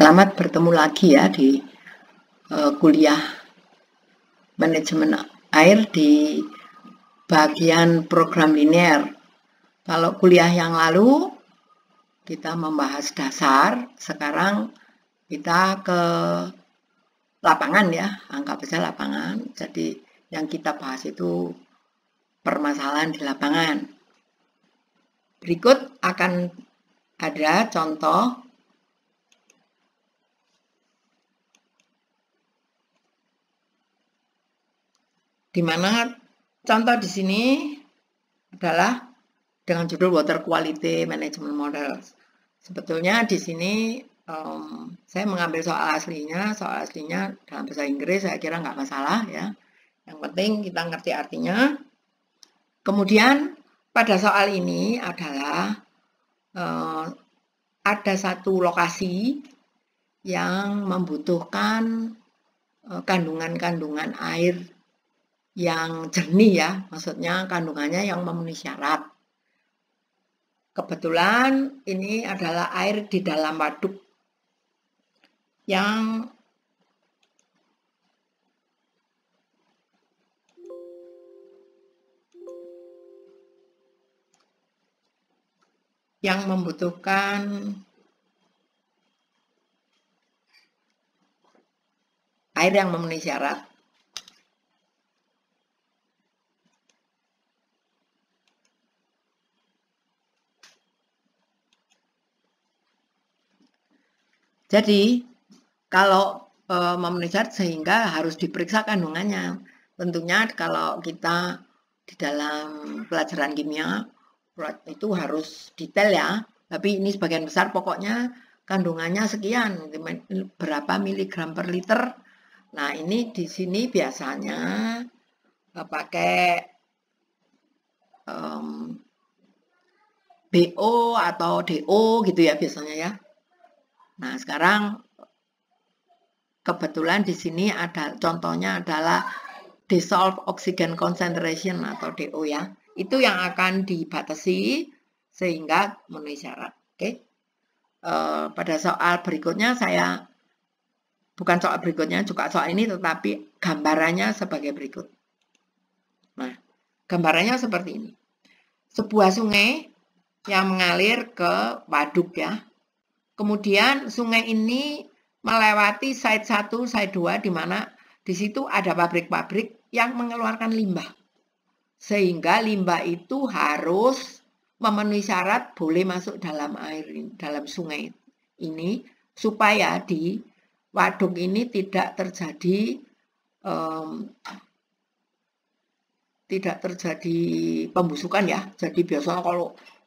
Selamat bertemu lagi ya di kuliah manajemen air di bagian program linear. Kalau kuliah yang lalu kita membahas dasar, sekarang kita ke lapangan ya, anggap saja lapangan. Jadi yang kita bahas itu permasalahan di lapangan. Berikut akan ada contoh di mana contoh di sini adalah dengan judul Water Quality Management Model. Sebetulnya di sini saya mengambil soal aslinya dalam bahasa Inggris, saya kira nggak masalah ya. Yang penting kita ngerti artinya. Kemudian pada soal ini adalah ada satu lokasi yang membutuhkan kandungan-kandungan air yang jernih ya, maksudnya kandungannya yang memenuhi syarat. Kebetulan ini adalah air di dalam waduk yang membutuhkan air yang memenuhi syarat. Jadi kalau memenuhi syarat sehingga harus diperiksa kandungannya. Tentunya kalau kita di dalam pelajaran kimia itu harus detail ya. Tapi ini sebagian besar pokoknya kandungannya sekian, berapa miligram per liter. Nah ini di sini biasanya pakai BO atau DO gitu ya biasanya ya. Nah sekarang kebetulan di sini ada contohnya adalah dissolved oxygen concentration atau DO ya. Itu yang akan dibatasi sehingga memenuhi syarat. Oke. Pada soal berikutnya bukan soal berikutnya juga soal ini, tetapi gambarannya sebagai berikut. Nah, gambarannya seperti ini. Sebuah sungai yang mengalir ke waduk ya. Kemudian sungai ini melewati site 1, site 2 di mana di situ ada pabrik-pabrik yang mengeluarkan limbah. Sehingga limbah itu harus memenuhi syarat boleh masuk dalam air, dalam sungai ini supaya di waduk ini tidak terjadi pembusukan ya. Jadi biasanya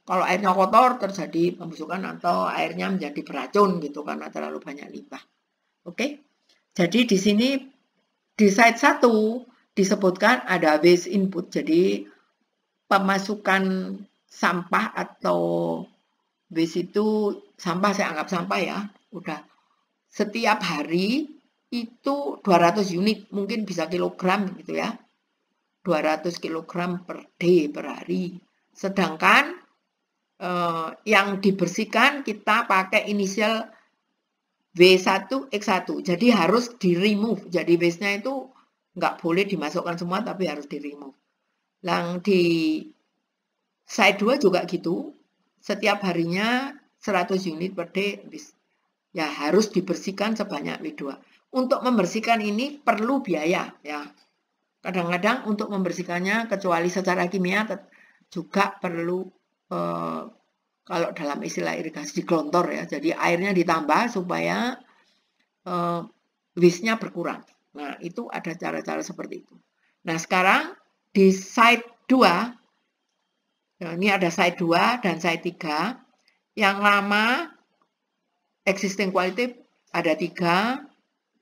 kalau airnya kotor terjadi pembusukan atau airnya menjadi beracun gitu karena terlalu banyak limbah. Oke. Jadi di sini di site 1 disebutkan ada waste input. Jadi pemasukan sampah atau waste itu sampah, saya anggap sampah ya. Udah setiap hari itu 200 unit, mungkin bisa kilogram gitu ya. 200 kilogram per day, per hari. Sedangkan yang dibersihkan kita pakai inisial W1X1. Jadi harus di-remove. Jadi waste-nya itu nggak boleh dimasukkan semua, tapi harus di-remove. Yang di site 2 juga gitu. Setiap harinya 100 unit per day. Ya harus dibersihkan sebanyak W2. Untuk membersihkan ini perlu biaya ya. Kadang-kadang untuk membersihkannya kecuali secara kimia juga perlu kalau dalam istilah irigasi digelontor ya. Jadi airnya ditambah supaya waste-nya berkurang. Nah, itu ada cara-cara seperti itu. Nah, sekarang di site 2 ini ada site 2 dan site 3. Yang lama existing quality ada 3.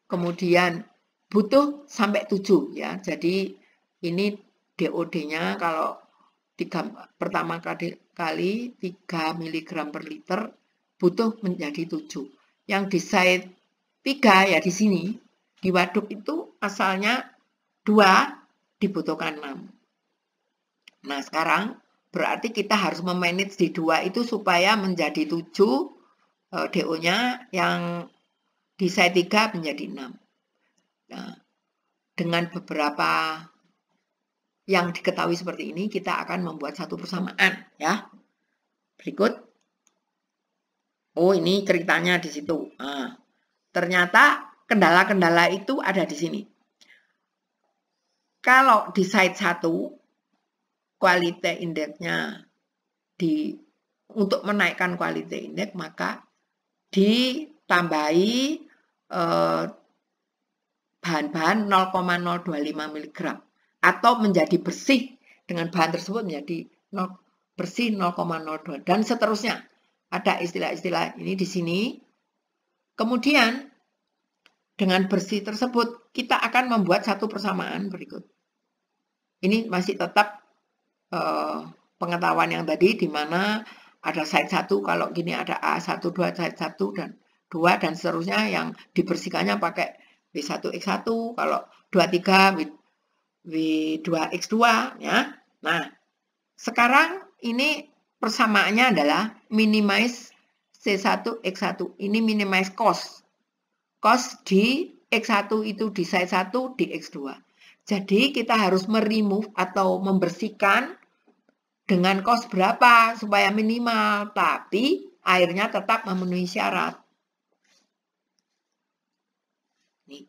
Kemudian butuh sampai 7 ya. Jadi ini DOD-nya kalau pertama kali 3 mg per liter butuh menjadi 7. Yang di site 3 ya di sini di waduk itu asalnya 2 dibutuhkan 6. Nah sekarang berarti kita harus memanage di 2 itu supaya menjadi 7 DO-nya yang di side 3 menjadi 6. Nah, dengan beberapa yang diketahui seperti ini, kita akan membuat satu persamaan ya. Berikut. Oh, ini ceritanya di situ. Nah, ternyata kendala-kendala itu ada di sini. Kalau di side 1, quality indeksnya untuk menaikkan quality index, maka ditambahi bahan-bahan 0,025 mg atau menjadi bersih dengan bahan tersebut menjadi bersih 0,02 dan seterusnya. Ada istilah-istilah ini di sini. Kemudian dengan bersih tersebut kita akan membuat satu persamaan berikut. Ini masih tetap pengetahuan yang tadi, di mana ada side 1, kalau gini ada A1, 2, side 1 dan 2 dan seterusnya, yang dibersihkannya pakai W1X1, kalau 23 W2X2 ya. Nah, sekarang ini persamaannya adalah minimize C1X1. Ini minimize cost. Cost di X1 itu di side 1 di X2. Jadi kita harus meremove atau membersihkan dengan cost berapa supaya minimal, tapi airnya tetap memenuhi syarat. Nih.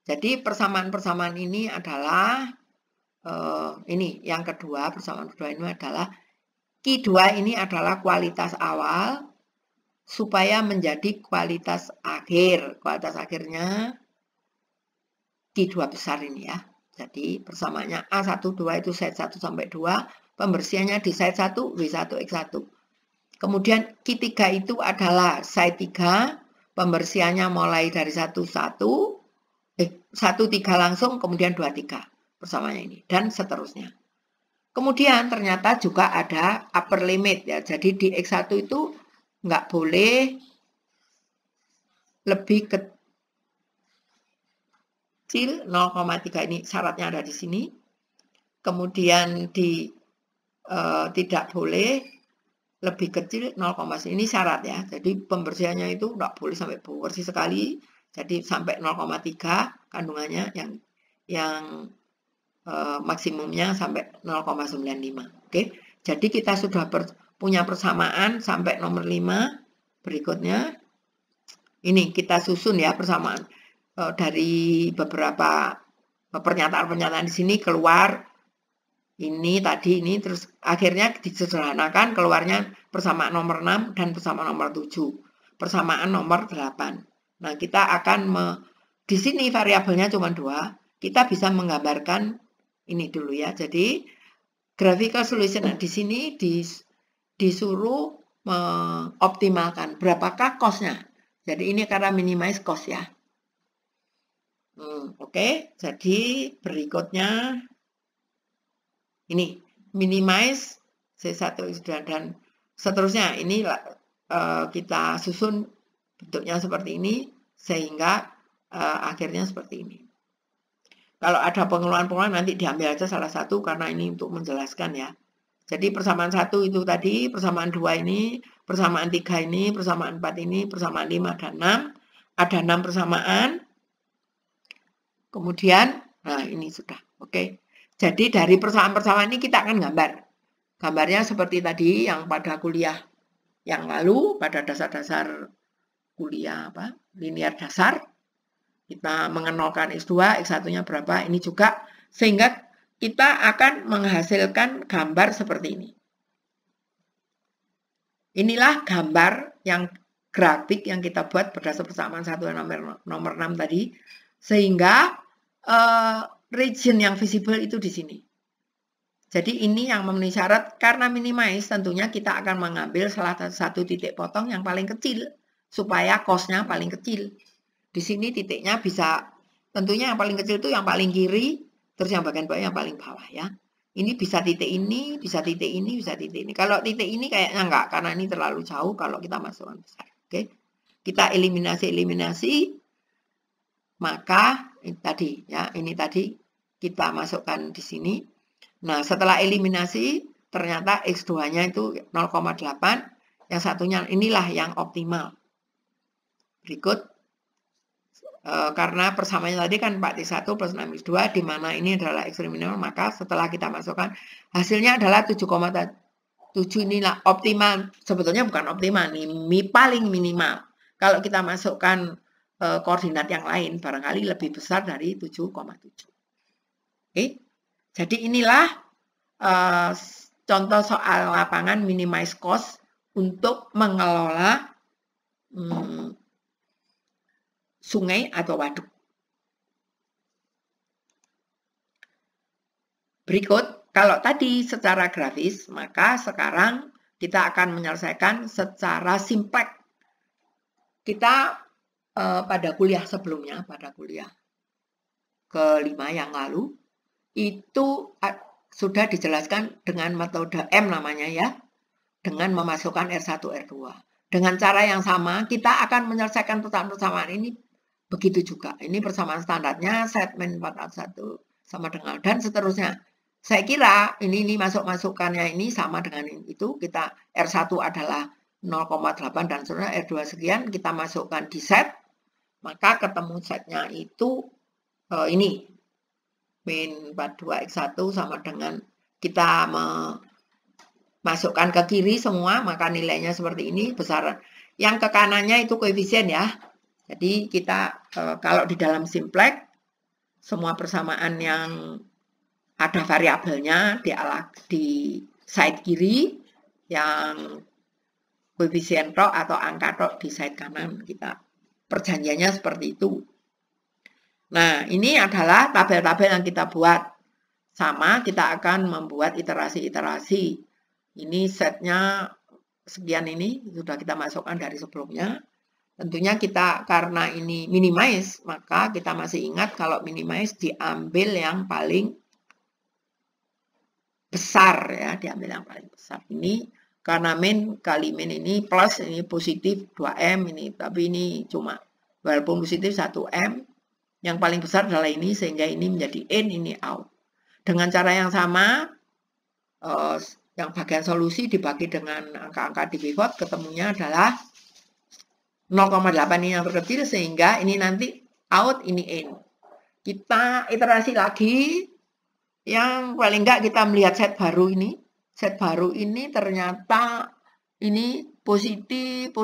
Jadi persamaan-persamaan ini adalah ini yang kedua, persamaan kedua ini adalah Q2 ini adalah kualitas awal supaya menjadi kualitas akhir. Kualitas akhirnya Q2 besar ini ya. Jadi persamaannya A1, 2 itu side 1 sampai 2. Pembersihannya di side 1, W1X1. Kemudian Q3 itu adalah side 3. Pembersihannya mulai dari 1, 3 langsung, kemudian 2, 3. Persamaannya ini. Dan seterusnya. Kemudian ternyata juga ada upper limit ya. Jadi di X1 itu nggak boleh lebih kecil 0,3, ini syaratnya ada di sini. Kemudian tidak boleh lebih kecil 0, ini syarat ya. Jadi pembersihannya itu nggak boleh sampai bersih sekali. Jadi sampai 0,3 kandungannya, yang maksimumnya sampai 0,95. Oke. Jadi kita sudah punya persamaan sampai nomor 5. Berikutnya ini kita susun ya persamaan dari beberapa pernyataan-pernyataan di sini keluar ini tadi ini, terus akhirnya disederhanakan keluarnya persamaan nomor 6 dan persamaan nomor 7, persamaan nomor 8. Nah, kita akan di sini variabelnya cuma 2, kita bisa menggambarkan ini dulu ya. Jadi graphical solution di sini disuruh mengoptimalkan berapakah cost-nya. Jadi ini karena minimize cost ya. Oke. Jadi berikutnya ini minimize C1 dan seterusnya. Ini kita susun bentuknya seperti ini sehingga akhirnya seperti ini. Kalau ada pengeluaran-pengeluaran nanti diambil aja salah satu karena ini untuk menjelaskan ya. Jadi persamaan 1 itu tadi, persamaan 2 ini, persamaan 3 ini, persamaan 4 ini, persamaan 5 dan 6. Ada 6 persamaan. Kemudian, nah ini sudah. Oke. Jadi dari persamaan-persamaan ini kita akan gambar. Gambarnya seperti tadi yang pada kuliah yang lalu, pada dasar-dasar kuliah linear dasar. Kita mengenalkan X2, X1-nya berapa, ini juga. Sehingga kita akan menghasilkan gambar seperti ini. Inilah gambar yang grafik yang kita buat berdasar persamaan 1 dan nomor 6 tadi. Sehingga region yang visible itu di sini. Jadi ini yang memenuhi syarat. Karena minimize tentunya kita akan mengambil salah satu titik potong yang paling kecil supaya cost-nya paling kecil. Di sini titiknya bisa, tentunya yang paling kecil itu yang paling kiri, terus yang bagian bawah yang paling bawah ya. Ini bisa titik ini, bisa titik ini, bisa titik ini. Kalau titik ini kayaknya enggak, karena ini terlalu jauh kalau kita masukkan besar. Oke. Kita eliminasi, maka ini tadi ya, ini tadi kita masukkan di sini. Nah, setelah eliminasi ternyata X2-nya itu 0,8, yang satunya inilah yang optimal. Berikut. karena persamaannya tadi kan 4X1 plus 6X2, di mana ini adalah ekstrim minimal, maka setelah kita masukkan, hasilnya adalah 7,7 inilah optimal. Sebetulnya bukan optimal, ini paling minimal. Kalau kita masukkan koordinat yang lain, barangkali lebih besar dari 7,7. Oke, jadi inilah contoh soal lapangan minimize cost untuk mengelola sungai atau waduk. Berikut, kalau tadi secara grafis, maka sekarang kita akan menyelesaikan secara simplek. Kita pada kuliah sebelumnya, pada kuliah kelima yang lalu, itu sudah dijelaskan dengan metode M namanya ya, dengan memasukkan R1, R2. Dengan cara yang sama, kita akan menyelesaikan persamaan ini begitu juga. Ini persamaan standarnya set min 4A1 sama dengan dan seterusnya. Saya kira ini masukannya ini sama dengan itu. Kita R1 adalah 0,8 dan seterusnya, R2 sekian, kita masukkan di set, maka ketemu setnya itu ini min 42X1 sama dengan kita masukkan ke kiri semua, maka nilainya seperti ini, besar. Yang ke kanannya itu koefisien ya. Jadi kita kalau di dalam simplex, semua persamaan yang ada variabelnya di side kiri, yang koefisien tok atau angka tok di side kanan, kita perjanjiannya seperti itu. Nah, ini adalah tabel-tabel yang kita buat. Sama, kita akan membuat iterasi-iterasi. Ini setnya sekian ini, sudah kita masukkan dari sebelumnya. Tentunya kita, karena ini minimize, maka kita masih ingat kalau minimize diambil yang paling besar ya, diambil yang paling besar. Ini karena min kali min ini plus, ini positif 2M ini, tapi ini cuma walaupun positif 1M, yang paling besar adalah ini, sehingga ini menjadi in, ini out. Dengan cara yang sama, yang bagian solusi dibagi dengan angka-angka di pivot, ketemunya adalah 0,8 ini yang terkecil, sehingga ini nanti out, ini in. Kita iterasi lagi, yang paling enggak kita melihat set baru ini. Set baru ini ternyata ini positif,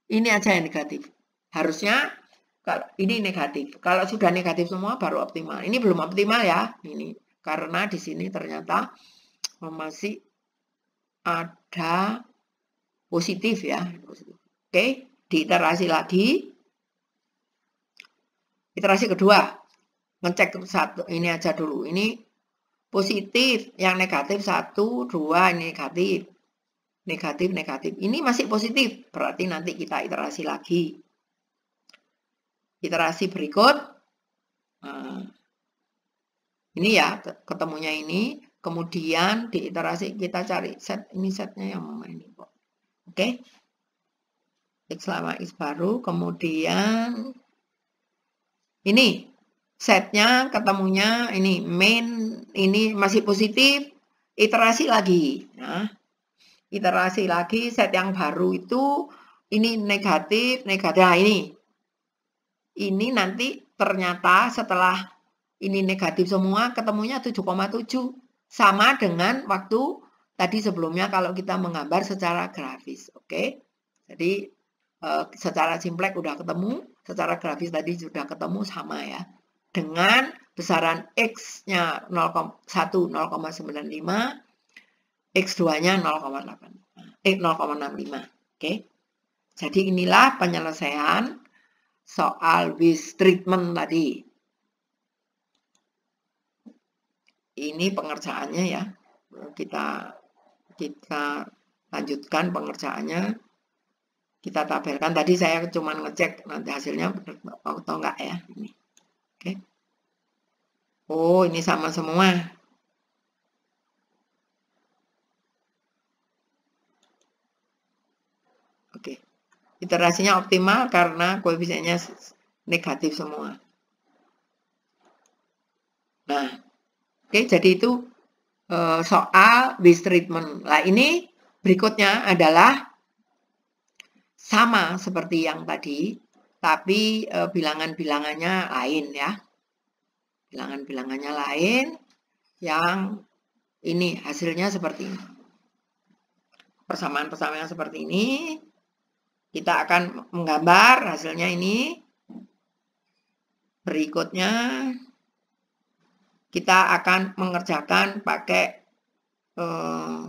ini aja yang negatif. Harusnya kalau ini negatif. Kalau sudah negatif semua baru optimal. Ini belum optimal ya, ini karena di sini ternyata masih ada positif ya. Oke, diiterasi lagi. Iterasi kedua, ngecek satu ini aja dulu. Ini positif, yang negatif 1, 2, ini negatif. Negatif. Ini masih positif, berarti nanti kita iterasi lagi. Iterasi berikut. Nah, ini ya, ketemunya ini. Kemudian di iterasi kita cari set, ini setnya yang mana ini kok. Oke. X lama X baru, kemudian ini setnya ketemunya ini main, ini masih positif, iterasi lagi. Nah, iterasi lagi, set yang baru itu ini negatif. Nah, ini nanti ternyata setelah ini negatif semua, ketemunya 7,7. Sama dengan waktu tadi sebelumnya kalau kita menggambar secara grafis. Oke. Jadi secara simplek udah ketemu, secara grafis tadi sudah ketemu sama ya. Dengan besaran X-nya 0,1 0,95, X2-nya 0,65. Oke. Jadi inilah penyelesaian soal waste treatment tadi. Ini pengerjaannya ya. Kita lanjutkan pengerjaannya. Kita tabelkan. Tadi saya cuma ngecek nanti hasilnya benar atau enggak ya. Ini. Oke. Oh, ini sama semua. Oke. Iterasinya optimal karena koefisiennya negatif semua. Nah, oke, jadi itu soal waste treatment. Nah, ini berikutnya adalah sama seperti yang tadi, tapi bilangan-bilangannya lain ya. Bilangan-bilangannya lain, yang ini hasilnya seperti ini. Persamaan-persamaan seperti ini, kita akan menggambar hasilnya ini. Berikutnya, kita akan mengerjakan pakai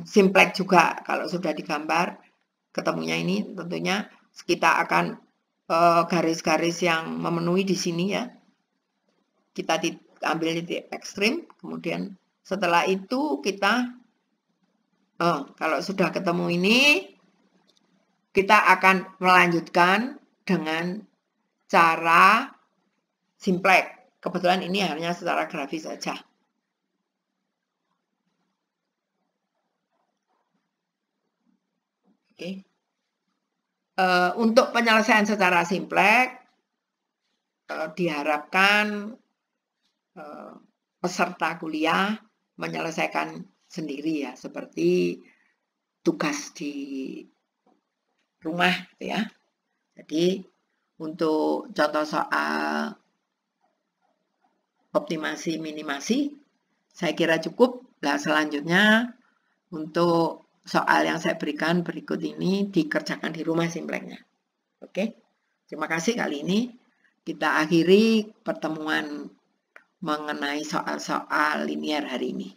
simplex juga. Kalau sudah digambar, ketemunya ini tentunya kita akan garis-garis yang memenuhi di sini ya. Kita ambil titik ekstrim, kemudian setelah itu kita, kalau sudah ketemu ini, kita akan melanjutkan dengan cara simplex. Kebetulan ini hanya secara grafis saja. Oke. Untuk penyelesaian secara simplex, diharapkan peserta kuliah menyelesaikan sendiri ya, seperti tugas di rumah gitu ya. Jadi untuk contoh soal optimasi minimasi saya kira cukup. Nah, selanjutnya untuk soal yang saya berikan berikut ini dikerjakan di rumah simpleknya. Oke. Terima kasih, kali ini kita akhiri pertemuan mengenai soal-soal linear hari ini.